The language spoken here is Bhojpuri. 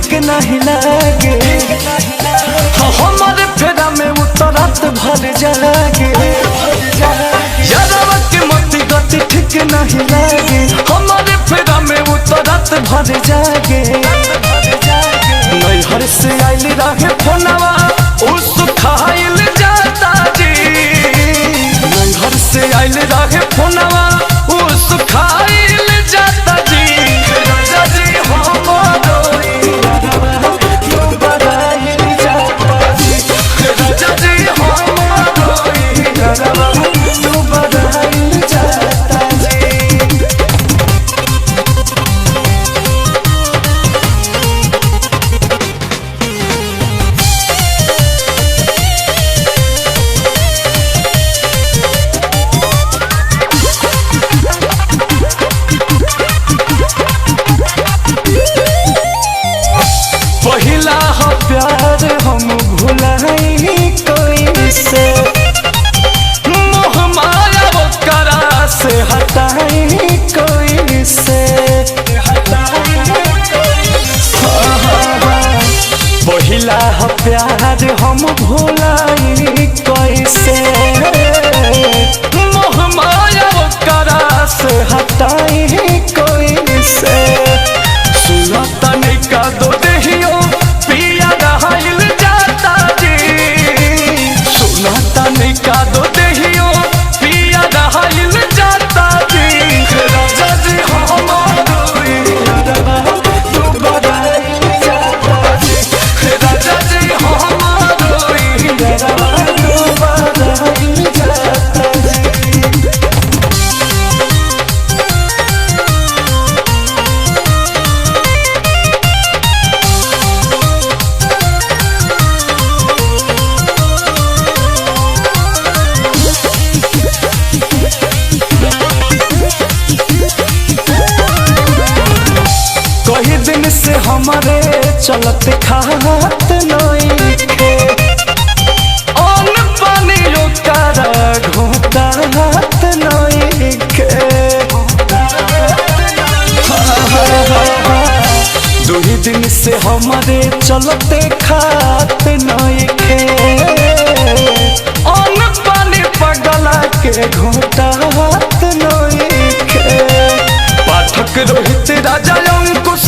ठीक नहीं लागे। हमारे फेरा में उतरत भर जागे। यारवा के मती गति ठीक नहीं लागे। हमारे फेरा में उतरत भर जागे। नैहर से आइल रहे फोनवा उस खाइल जाता जी। नैहर से आइल रहे फोनवा उस खाइल जाता जी। राजा जी हमारो यारवा तू बराइल जाता जी। राजा जी हमारो यारवा तू बराइल जाता जी। पहिला हो प्यार हम भुलाई कोई से। मोह माया वो करा से हटाई कोई से। पहिला हो प्यार हम भुलाई कोई से। मोह माया वो करा से हटाई कोई से। सुना तनिका दो देहियो पिया रहाइल जाता जी। सुना तनिका दो देहियो पिया रहाइल जाता जी। राजा जी हमारो यारवा तू बराइल जाता जी। राजा जी हमारो यारवा तू बराइल जाता जी। कई दिन से हमारे चलत खात नइखे। अन्न पानी ओकरा घोटात नइखे। दुही दिन से हमारे चलते खात नइखे। अन्न पानी पगला के घोटात नइखे। पाठक रोहित राजा अंकुश